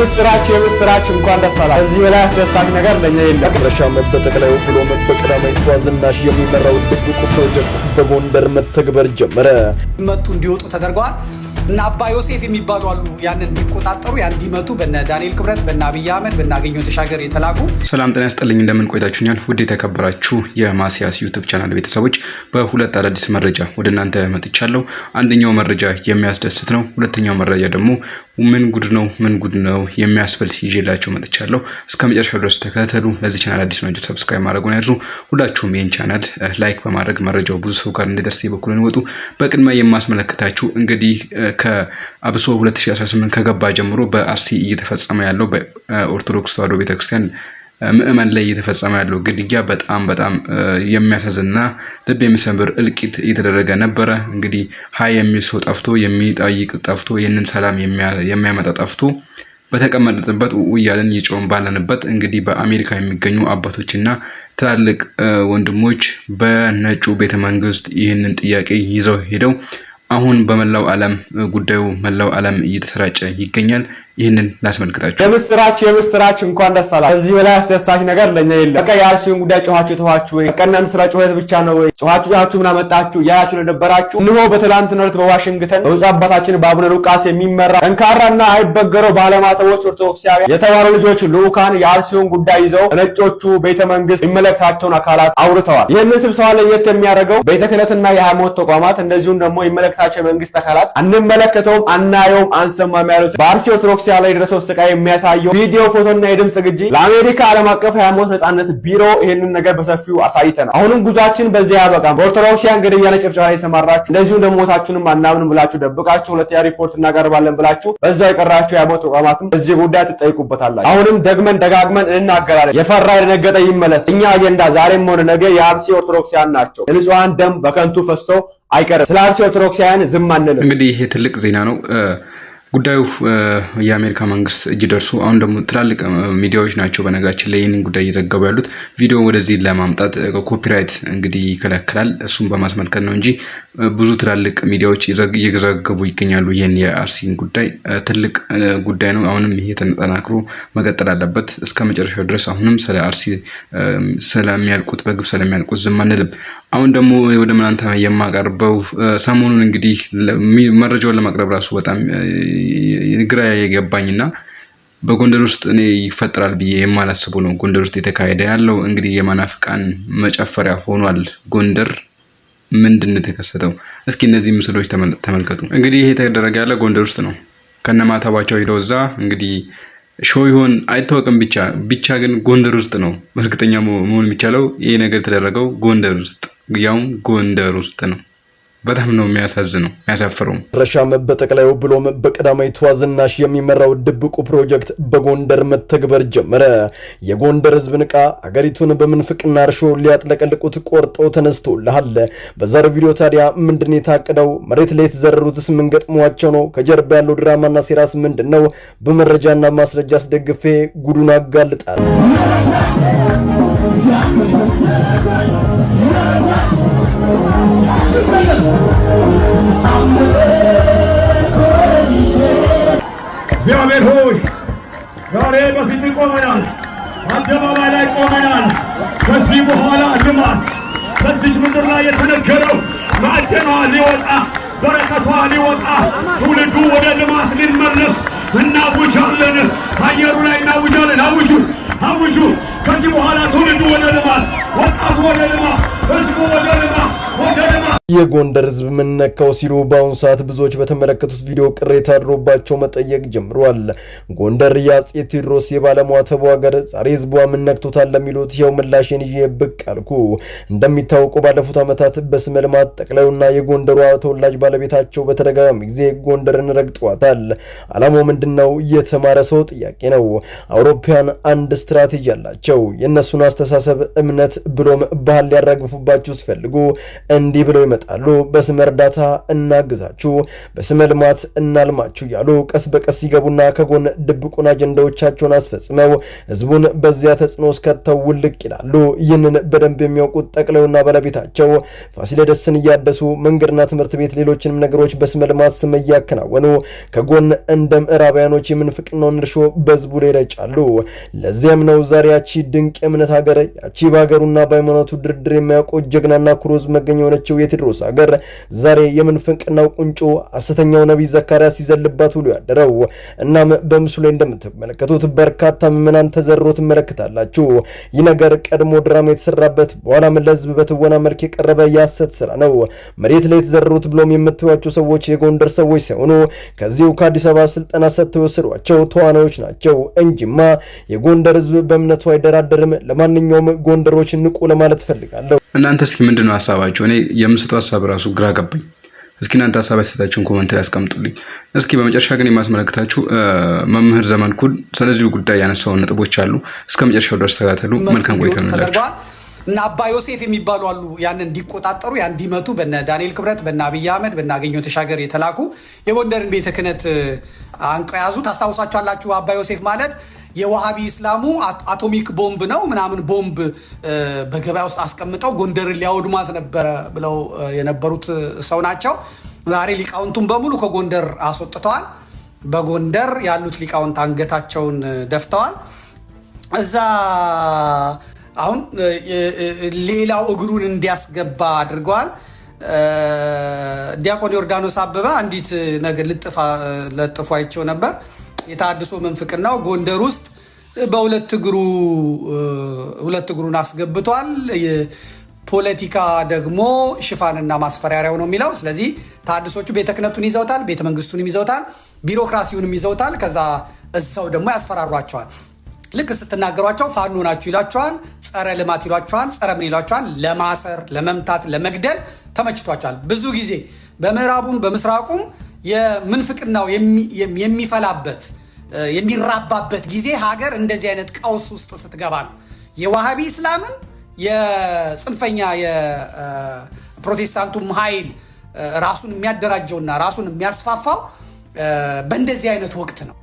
የምስራች እንኳን ደስ አላችሁ። እዚህ በላይ አስደሳች ነገር ለኛ የለም። ረሻም በጠቅላዩ ብሎም በቀዳማዊቷ ዝናሽ የሚመራው ድብቁ ፕሮጀክት በጎንደር መተግበር ጀመረ። መጡ እንዲወጡ ተደርገዋል እና አባ ዮሴፍ የሚባሉ አሉ ያን እንዲቆጣጠሩ ያን እንዲመቱ በነ ዳንኤል ክብረት በነ አብይ አህመድ በነ አገኘሁ ተሻገር የተላኩ። ሰላም ጤና ይስጥልኝ፣ እንደምን ቆይታችሁኛል? ውድ የተከበራችሁ የማሲያስ ዩቲዩብ ቻናል ቤተሰቦች በሁለት አዳዲስ መረጃ ወደ እናንተ መጥቻለሁ። አንደኛው መረጃ የሚያስደስት ነው፣ ሁለተኛው መረጃ ደግሞ ምን ጉድ ነው የሚያስብል ይዤላችሁ መጥቻለሁ። እስከ መጨረሻው ድረስ ተከታተሉ። ለዚህ ቻናል አዲስ ናችሁ ሰብስክራይብ ማድረጉን አይርሱ። ሁላችሁም ይህን ቻናል ላይክ በማድረግ መረጃው ብዙ ሰው ጋር እንዲደርስ በኩልን ወጡ። በቅድሚያ የማስመለከታችሁ እንግዲህ ከአብሶ 2018 ከገባ ጀምሮ በአርሲ እየተፈጸመ ያለው በኦርቶዶክስ ተዋሕዶ ቤተክርስቲያን ምእመን ላይ እየተፈጸመ ያለው ግድያ በጣም የሚያሳዝንና ልብ የሚሰብር እልቂት እየተደረገ ነበረ። እንግዲህ ሀይ የሚል ሰው ጠፍቶ የሚጠይቅ ጠፍቶ ይህንን ሰላም የሚያመጣ ጠፍቶ በተቀመጠበት እያለን እየጮህን ባለንበት እንግዲህ በአሜሪካ የሚገኙ አባቶችና ትላልቅ ወንድሞች በነጩ ቤተመንግስት ይህንን ጥያቄ ይዘው ሄደው አሁን በመላው ዓለም ጉዳዩ መላው ዓለም እየተሰራጨ ይገኛል። ይህንን ላስመልክታችሁ። የምስራች እንኳን ደስ አላችሁ። እዚህ በላይ አስደሳች ነገር ለኛ የለም። በቃ የአርሲውን ጉዳይ ጮኻችሁ ወይ ቀናን ስራ ጮኸት ብቻ ነው ወይ ጮኻችሁ ምን አመጣችሁ ያያችሁ ለነበራችሁ እንሆ በትላንትናው ዕለት በዋሽንግተን በብፁዕ አባታችን በአቡነ ሉቃስ የሚመራ ጠንካራና አይበገረው ባለማተቦች ኦርቶዶክሳውያን የተባሉ ልጆች ልዑካን የአርሲውን ጉዳይ ይዘው ነጮቹ ቤተመንግስት የሚመለከታቸውን አካላት አውርተዋል። ይህንን ስብሰባ ለየት የሚያደርገው ቤተ ክህነትና የሃይማኖት ተቋማት እንደዚሁም ደግሞ የሚመለከታቸው መንግስት አካላት አንመለከተውም፣ አናየውም፣ አንሰማም ያሉት በአርሲ ኦርቶዶክስ ላይ ድረሰው ስቃይ የሚያሳየው ቪዲዮ ፎቶና የድምጽ ግጂ ለአሜሪካ ዓለም አቀፍ የሃይማኖት ነጻነት ቢሮ ይሄንን ነገር በሰፊው አሳይተናል። አሁንም ጉዟችን በዚህ ያበቃም። በኦርቶዶክሲያን ግድያና ጭፍጨፋ ላይ ሰማራችሁ እንደዚሁ ደግሞ ሞታችሁንም አናምንም ብላችሁ ደብቃችሁ ሁለተኛ ሪፖርት እናቀርባለን ብላችሁ በዛው የቀራችሁ የሃይማኖት ተቋማትም በዚህ ጉዳይ ትጠይቁበታላችሁ። አሁንም ደጋግመን እንናገራለን። የፈራ የደነገጠ ይመለስ። እኛ አጀንዳ ዛሬም ሆነ ነገ የአርሲ ኦርቶዶክሲያን ናቸው። የንጹሃን ደም በከንቱ ፈሰው አይቀርም። ስለ አርሲ ኦርቶዶክሲያን ዝም አንልም። እንግዲህ ይሄ ትልቅ ዜና ነው። ጉዳዩ የአሜሪካ መንግስት እጅ ደርሶ አሁን ደግሞ ትላልቅ ሚዲያዎች ናቸው በነገራችን ላይ ይህንን ጉዳይ እየዘገቡ ያሉት። ቪዲዮ ወደዚህ ለማምጣት ኮፒራይት እንግዲህ ይከለክላል። እሱም በማስመልከት ነው እንጂ ብዙ ትላልቅ ሚዲያዎች እየዘገቡ ይገኛሉ። ይህን የአርሲን ጉዳይ ትልቅ ጉዳይ ነው። አሁንም ይሄ ተጠናክሮ መቀጠል አለበት እስከ መጨረሻው ድረስ። አሁንም ስለ አርሲ ስለሚያልቁት በግፍ ስለሚያልቁት ዝም አንልም። አሁን ደግሞ ወደ እናንተ የማቀርበው ሰሞኑን እንግዲህ መረጃውን ለማቅረብ ራሱ በጣም ግራ የገባኝና በጎንደር ውስጥ እኔ ይፈጠራል ብዬ የማላስበው ነው ጎንደር ውስጥ የተካሄደ ያለው። እንግዲህ የመናፍቃን መጨፈሪያ ሆኗል ጎንደር። ምንድነው የተከሰተው? እስኪ እነዚህ ምስሎች ተመልከቱ። እንግዲህ ይሄ የተደረገ ያለ ጎንደር ውስጥ ነው። ከነማታባቸው ሄደው እዛ እንግዲህ ሾው ይሆን አይታወቅም። ብቻ ግን ጎንደር ውስጥ ነው እርግጠኛ መሆን የሚቻለው። ይሄ ነገር የተደረገው ጎንደር ውስጥ ያው ጎንደር ውስጥ ነው። በጣም ነው የሚያሳዝነው የሚያሳፍረው። ረሻም በጠቅላዩ ብሎም በቀዳማዊቷ ዝናሽ የሚመራው ድብቁ ፕሮጀክት በጎንደር መተግበር ጀመረ። የጎንደር ህዝብ ንቃ፣ አገሪቱን በምንፍቅና እርሾ ሊያጥለቀልቁት ቆርጠው ተነስተውልሃል። በዛሬው ቪዲዮ ታዲያ ምንድን ነው የታቀደው? መሬት ላይ የተዘረሩትስ ምን ገጥሟቸው ነው? ከጀርባ ያለው ድራማና ሴራስ ምንድን ነው? በመረጃና ማስረጃ አስደግፌ ጉዱን አጋልጣል። እግዚአብሔር ሆይ ዛሬ በፊት ቆመናል፣ አደባባይ ላይ ቆመናል። ከዚህ በኋላ ልማት በዚህ ምድር ላይ የተነገረው ማዕደኗ ሊወጣ በረከቷ ሊወጣ ትውልዱ ወደ ልማት ሊመለስ እናውጃለን። አየሩ ላይ እናውጃለን። አውጁ። ከዚህ በኋላ ትውልዱ ወደ ልማት፣ ወጣቱ ወደ ልማት፣ ህዝቡ ወደ ልማት። የጎንደር ህዝብ ምን ነካው ሲሉ በአሁኑ ሰዓት ብዙዎች በተመለከቱት ቪዲዮ ቅሬታ አድሮባቸው መጠየቅ ጀምሯል። ጎንደር የአፄ ቴዎድሮስ የባለሟተቡ ሀገር ዛሬ ህዝቧ ምን ነክቶታል ለሚሉት ይኸው ምላሽን ይዤ ብቅ አልኩ። እንደሚታወቀው ባለፉት ዓመታት በስመ ልማት ጠቅላዩና የጎንደሯ ተወላጅ ባለቤታቸው በተደጋጋሚ ጊዜ ጎንደርን ረግጠዋታል። ዓላማው ምንድነው? የተማረ ሰው ጥያቄ ነው። አውሮፓውያን አንድ ስትራቴጂ አላቸው። የእነሱን አስተሳሰብ፣ እምነት ብሎም ባህል ሊያራግፉባቸው ሲፈልጉ እንዲህ ብለው ይመጣሉ። በስመ እርዳታ እናግዛችሁ፣ በስመ ልማት እናልማችሁ እያሉ ቀስ በቀስ ይገቡና ከጎን ድብቁን አጀንዳዎቻቸውን አስፈጽመው ህዝቡን በዚያ ተጽዕኖ እስከተው ውልቅ ይላሉ። ይህንን በደንብ የሚያውቁት ጠቅላዩና ባለቤታቸው ፋሲለደስን እያደሱ መንገድና ትምህርት ቤት፣ ሌሎችንም ነገሮች በስመ ልማት ስም እያከናወኑ ከጎን እንደ ምዕራባውያኖች የምንፍቅናውን እርሾ በህዝቡ ላይ ይረጫሉ። ለዚያም ነው ዛሬ ያቺ ድንቅ የእምነት ሀገር፣ ያቺ በሀገሩና በሃይማኖቱ ድርድር የማያውቀው ጀግናና ኩሩ ህዝብ መገኛ የሆነችው የቴዎድሮስ ሀገር ዛሬ የምንፍቅናው ቁንጮ ሐሰተኛው ነቢይ ዘካርያስ ይዘልባት ውሎ ያደረው። እናም በምስሉ ላይ እንደምትመለከቱት በርካታ ምዕመናን ተዘርሮ ትመለከታላችሁ። ይህ ነገር ቀድሞ ድራማ የተሰራበት በኋላም ለህዝብ በትወና መልክ የቀረበ የሐሰት ስራ ነው። መሬት ላይ የተዘረሩት ብሎም የምትዋቸው ሰዎች የጎንደር ሰዎች ሳይሆኑ ከዚሁ ከአዲስ አበባ ስልጠና ሰጥተው የወሰዷቸው ተዋናዮች ናቸው እንጂማ የጎንደር ህዝብ በእምነቱ አይደራደርም። ለማንኛውም ጎንደሮች ንቁ ለማለት ፈልጋለሁ። እናንተ እስኪ ምንድነው ሐሳባችሁ? እኔ የምሰጠው ሐሳብ ራሱ ግራ ገባኝ። እስኪ እናንተ ሐሳብ ያስተታችሁን ኮሜንት ላይ አስቀምጡልኝ። እስኪ በመጨረሻ ግን የማስመለከታችሁ መምህር ዘመንኩን ስለዚህ ጉዳይ ያነሳውን ነጥቦች አሉ። እስከ መጨረሻው ድረስ ተከታተሉ። መልካም ቆይታ ነው። እና አባ ዮሴፍ የሚባሉ አሉ ያን እንዲቆጣጠሩ ያን እንዲመቱ በነ ዳንኤል ክብረት በነ አብይ አህመድ በነ አገኘሁ ተሻገር የተላኩ የጎንደርን ቤተ ክህነት አንቀው ያዙ። ታስታውሳችኋላችሁ። አባ ዮሴፍ ማለት የዋሃቢ እስላሙ አቶሚክ ቦምብ ነው ምናምን ቦምብ በገበያ ውስጥ አስቀምጠው ጎንደርን ሊያወድማት ነበረ ብለው የነበሩት ሰው ናቸው። ዛሬ ሊቃውንቱን በሙሉ ከጎንደር አስወጥተዋል። በጎንደር ያሉት ሊቃውንት አንገታቸውን ደፍተዋል። እዛ አሁን ሌላው እግሩን እንዲያስገባ አድርገዋል። ዲያቆን ዮርዳኖስ አበበ አንዲት ነገር ለጥፎ አይቸው ነበር። የታድሶ መንፍቅናው ጎንደር ውስጥ በሁለት እግሩን አስገብቷል። ፖለቲካ ደግሞ ሽፋንና ማስፈራሪያው ነው የሚለው። ስለዚህ ታድሶቹ ቤተ ክህነቱን ይዘውታል፣ ቤተ መንግስቱንም ይዘውታል፣ ቢሮክራሲውንም ይዘውታል። ከዛ እዛው ደግሞ ያስፈራሯቸዋል። ልክ ስትናገሯቸው ፋኖ ናችሁ ይሏቸዋል፣ ጸረ ልማት ይሏቸዋል፣ ጸረ ምን ይሏቸዋል። ለማሰር፣ ለመምታት፣ ለመግደል ተመችቷቸዋል። ብዙ ጊዜ በምዕራቡም በምስራቁም የምንፍቅናው የሚፈላበት የሚራባበት ጊዜ ሀገር እንደዚህ አይነት ቀውስ ውስጥ ስትገባ ነው። የዋሃቢ እስላምን የጽንፈኛ የፕሮቴስታንቱም ኃይል ራሱን የሚያደራጀውና ራሱን የሚያስፋፋው በእንደዚህ አይነት ወቅት ነው።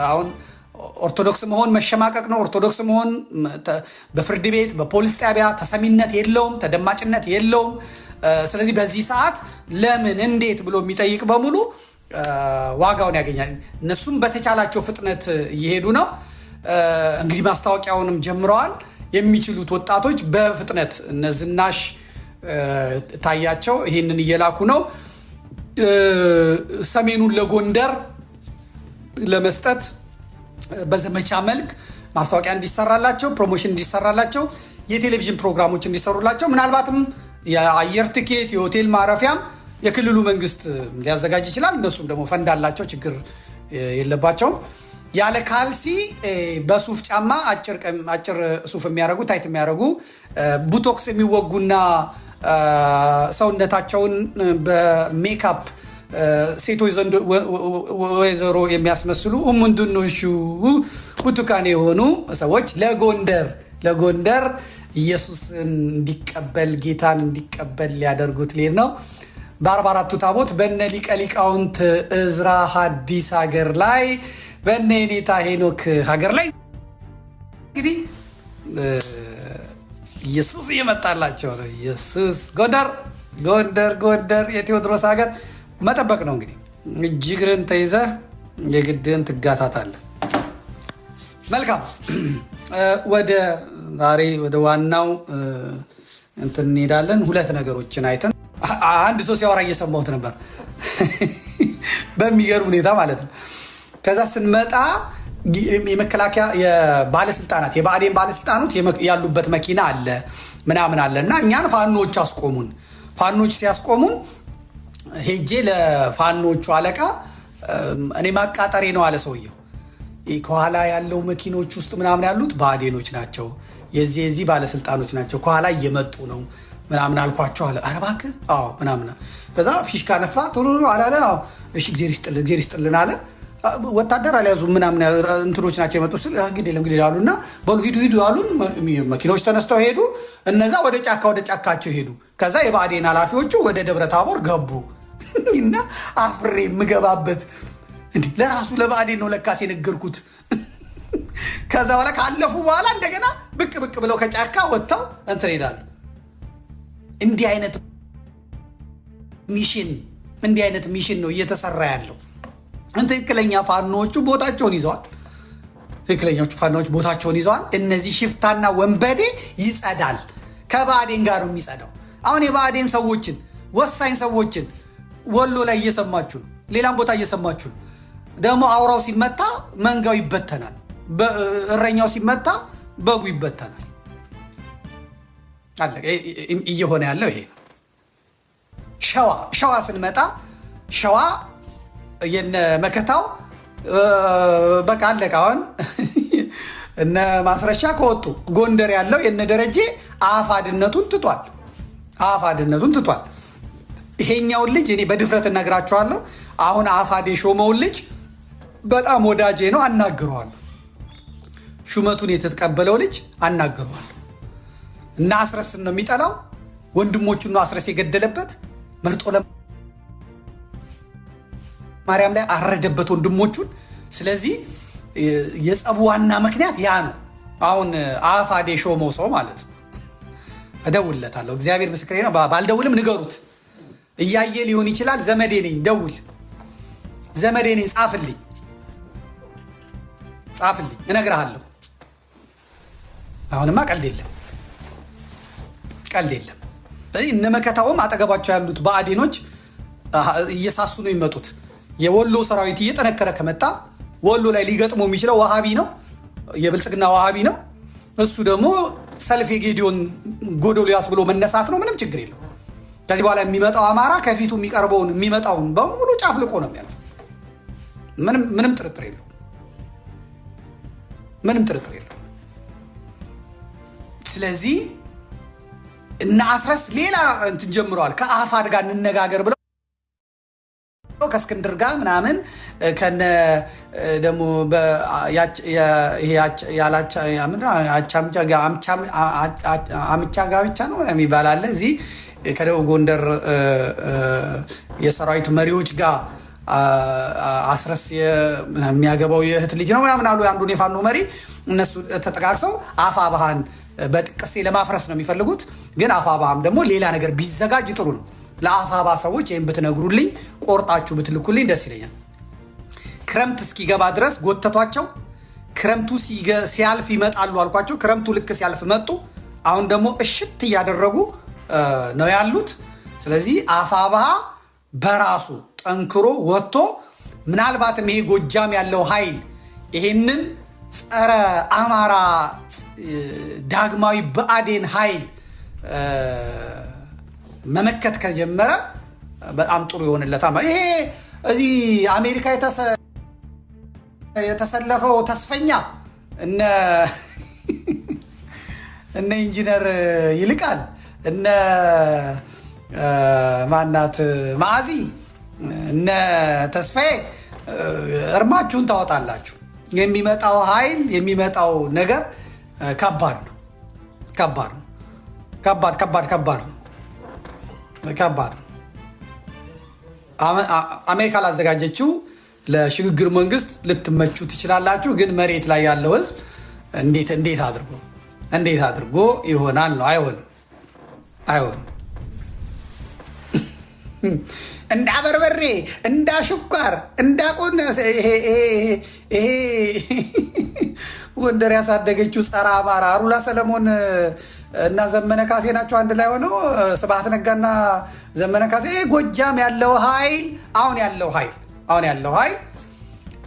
አሁን ኦርቶዶክስ መሆን መሸማቀቅ ነው። ኦርቶዶክስ መሆን በፍርድ ቤት በፖሊስ ጣቢያ ተሰሚነት የለውም፣ ተደማጭነት የለውም። ስለዚህ በዚህ ሰዓት ለምን እንዴት ብሎ የሚጠይቅ በሙሉ ዋጋውን ያገኛል። እነሱም በተቻላቸው ፍጥነት እየሄዱ ነው። እንግዲህ ማስታወቂያውንም ጀምረዋል። የሚችሉት ወጣቶች በፍጥነት እነ ዝናሽ ታያቸው ይህንን እየላኩ ነው። ሰሜኑን ለጎንደር ለመስጠት በዘመቻ መልክ ማስታወቂያ እንዲሰራላቸው፣ ፕሮሞሽን እንዲሰራላቸው፣ የቴሌቪዥን ፕሮግራሞች እንዲሰሩላቸው፣ ምናልባትም የአየር ትኬት የሆቴል ማረፊያም የክልሉ መንግስት ሊያዘጋጅ ይችላል። እነሱም ደግሞ ፈንድ አላቸው፣ ችግር የለባቸውም። ያለ ካልሲ በሱፍ ጫማ አጭር ሱፍ የሚያደርጉ ታይት የሚያደርጉ ቡቶክስ የሚወጉና ሰውነታቸውን በሜካፕ ሴቶች ዘንድ ወይዘሮ የሚያስመስሉ ምንድነሹ ብርቱካን የሆኑ ሰዎች ለጎንደር ኢየሱስን እንዲቀበል ጌታን እንዲቀበል ሊያደርጉት ሊሄድ ነው። በ44ቱ ታቦት በነ ሊቀ ሊቃውንት እዝራ ሐዲስ ሀገር ላይ በነ የኔታ ሄኖክ ሀገር ላይ እንግዲህ ኢየሱስ እየመጣላቸው ነው። ኢየሱስ ጎንደር የቴዎድሮስ ሀገር መጠበቅ ነው። እንግዲህ እጅግርን ተይዘህ የግድህን ትጋታታለህ። መልካም ዛሬ ወደ ዋናው እንትን እንሄዳለን። ሁለት ነገሮችን አይተን አንድ ሰው ሲያወራ እየሰማሁት ነበር በሚገርም ሁኔታ ማለት ነው። ከዛ ስንመጣ የመከላከያ የባለስልጣናት የብአዴን ባለስልጣኖች ያሉበት መኪና አለ ምናምን አለ እና እኛን ፋኖች አስቆሙን። ፋኖች ሲያስቆሙን ሄጄ ለፋኖቹ አለቃ እኔ ማቃጠሬ ነው አለ ሰውየው። ከኋላ ያለው መኪኖች ውስጥ ምናምን ያሉት ብአዴኖች ናቸው፣ የዚህ ባለስልጣኖች ናቸው፣ ከኋላ እየመጡ ነው ምናምን አልኳቸው አለ። ኧረ እባክህ አዎ ምናምን። ከዛ ፊሽካ ነፋ ቶሎ አላለ። አዎ እሺ እግዚአብሔር ይስጥልን አለ። ወታደር አልያዙ ምናምን እንትኖች ናቸው የመጡ ስል እንግዲህ አሉና በሉ ሂዱ አሉን። መኪኖች ተነስተው ሄዱ። እነዛ ወደ ጫካቸው ሄዱ። ከዛ የብአዴን ኃላፊዎቹ ወደ ደብረ ታቦር ገቡ እና አፍሬ የምገባበት እንዴ ለራሱ ለብአዴን ነው ለካስ የነገርኩት። ከዛ በኋላ ካለፉ በኋላ እንደገና ብቅ ብለው ከጫካ ወጥተው እንትን ይላሉ። እንዲህ አይነት ሚሽን ነው እየተሰራ ያለው። ትክክለኛ ፋኖቹ ቦታቸውን ይዘዋል። እነዚህ ሽፍታና ወንበዴ ይጸዳል። ከብአዴን ጋር ነው የሚጸዳው። አሁን የብአዴን ሰዎችን ወሳኝ ሰዎችን ወሎ ላይ እየሰማችሁ ነው፣ ሌላም ቦታ እየሰማችሁ ነው። ደግሞ አውራው ሲመታ መንጋው ይበተናል፣ እረኛው ሲመታ በጉ ይበተናል። አለቀ። እየሆነ ያለው ይሄ ነው። ሸዋ ስንመጣ ሸዋ የነ መከታው በቃ አለቀ። አሁን እነ ማስረሻ ከወጡ ጎንደር ያለው የነ ደረጀ አፋድነቱን ትቷል። ይሄኛውን ልጅ እኔ በድፍረት እነግራቸዋለሁ። አሁን አፋድ የሾመውን ልጅ በጣም ወዳጄ ነው፣ አናግረዋለሁ። ሹመቱን የተቀበለው ልጅ አናግረዋለሁ። እና አስረስን ነው የሚጠላው። ወንድሞቹን ነው አስረስ የገደለበት። መርጦ ለማርያም ላይ አረደበት ወንድሞቹን። ስለዚህ የጸቡ ዋና ምክንያት ያ ነው። አሁን አፋድ የሾመው ሰው ማለት ነው። እደውልለታለሁ። እግዚአብሔር ምስክሬ ነው። ባልደውልም ንገሩት። እያየ ሊሆን ይችላል። ዘመዴ ነኝ፣ ደውል። ዘመዴ ነኝ፣ ጻፍልኝ፣ እነግርሃለሁ። አሁንማ ቀልድ የለም። ስለዚህ እነ መከታውም አጠገባቸው ያሉት ብአዴኖች እየሳሱ ነው የሚመጡት። የወሎ ሰራዊት እየጠነከረ ከመጣ ወሎ ላይ ሊገጥሞ የሚችለው ዋሃቢ ነው፣ የብልጽግና ዋሃቢ ነው። እሱ ደግሞ ሰልፍ የጌዲዮን ጎዶልያስ ብሎ መነሳት ነው። ምንም ችግር የለው። ከዚህ በኋላ የሚመጣው አማራ ከፊቱ የሚመጣውን በሙሉ ጫፍልቆ ነው የሚያልፈው። ምንም ጥርጥር የለው። ስለዚህ እና አስረስ ሌላ እንትን ጀምረዋል። ከአፋድ ጋር እንነጋገር ብለው ከእስክንድር ጋር ምናምን ከነ ደግሞ አምቻ ጋብቻ ነው የሚባል አለ። እዚህ ከደቡብ ጎንደር የሰራዊት መሪዎች ጋር አስረስ የሚያገባው የእህት ልጅ ነው ምናምን አሉ። አንዱን የፋኖ መሪ እነሱ ተጠቃቅሰው አፋብኃን በጥቅሴ ለማፍረስ ነው የሚፈልጉት። ግን አፋብኃም ደግሞ ሌላ ነገር ቢዘጋጅ ጥሩ ነው። ለአፋብኃ ሰዎች ይህን ብትነግሩልኝ፣ ቆርጣችሁ ብትልኩልኝ ደስ ይለኛል። ክረምት እስኪገባ ድረስ ጎተቷቸው። ክረምቱ ሲያልፍ ይመጣሉ አልኳቸው። ክረምቱ ልክ ሲያልፍ መጡ። አሁን ደግሞ እሽት እያደረጉ ነው ያሉት። ስለዚህ አፋብኃ በራሱ ጠንክሮ ወጥቶ ምናልባትም ይሄ ጎጃም ያለው ኃይል ይሄንን ጸረ አማራ ዳግማዊ ብአዴን ኃይል መመከት ከጀመረ በጣም ጥሩ ይሆንለታል። ይሄ እዚህ አሜሪካ የተሰለፈው ተስፈኛ እነ ኢንጂነር ይልቃል እነ ማናት ማዕዚ እነ ተስፋዬ እርማችሁን ታወጣላችሁ። የሚመጣው ኃይል የሚመጣው ነገር ከባድ ነው። አሜሪካ ላዘጋጀችው ለሽግግር መንግስት ልትመቹ ትችላላችሁ። ግን መሬት ላይ ያለው ህዝብ እንዴት አድርጎ ይሆናል ነው? አይሆንም። እንዳ በርበሬ እንዳ ሽኳር እንዳ ቆነስ ይሄ ጎንደር ያሳደገችው ጸረ አማራ አሩላ ሰለሞን እና ዘመነ ካሴ ናቸው አንድ ላይ ሆነው ስብሐት ነጋና ዘመነ ካሴ። ጎጃም ያለው ኃይል አሁን ያለው ኃይል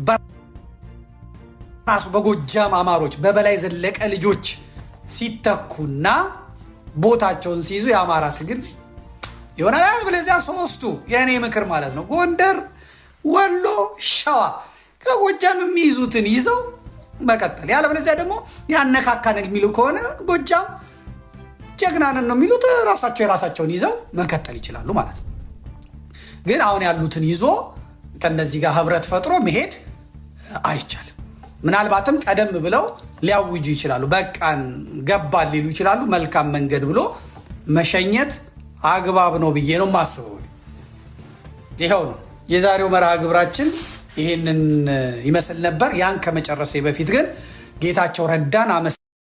በራሱ በጎጃም አማሮች በበላይ ዘለቀ ልጆች ሲተኩና ቦታቸውን ሲይዙ የአማራ ትግል ይሆናል። ብለዚያ ሶስቱ የእኔ ምክር ማለት ነው፣ ጎንደር፣ ወሎ፣ ሸዋ ከጎጃም የሚይዙትን ይዘው መቀጠል። ያለበለዚያ ደግሞ ያነካካነን የሚሉ ከሆነ ጎጃም ጀግናንን ነው የሚሉት የራሳቸውን ይዘው መቀጠል ይችላሉ ማለት ነው። ግን አሁን ያሉትን ይዞ ከነዚህ ጋር ህብረት ፈጥሮ መሄድ አይቻልም። ምናልባትም ቀደም ብለው ሊያውጁ ይችላሉ። በቃን ገባል ሊሉ ይችላሉ። መልካም መንገድ ብሎ መሸኘት አግባብ ነው ብዬ ነው የማስበው። ይኸው ነው የዛሬው መርሃ ግብራችን ይሄንን ይመስል ነበር። ያን ከመጨረሴ በፊት ግን ጌታቸው ረዳን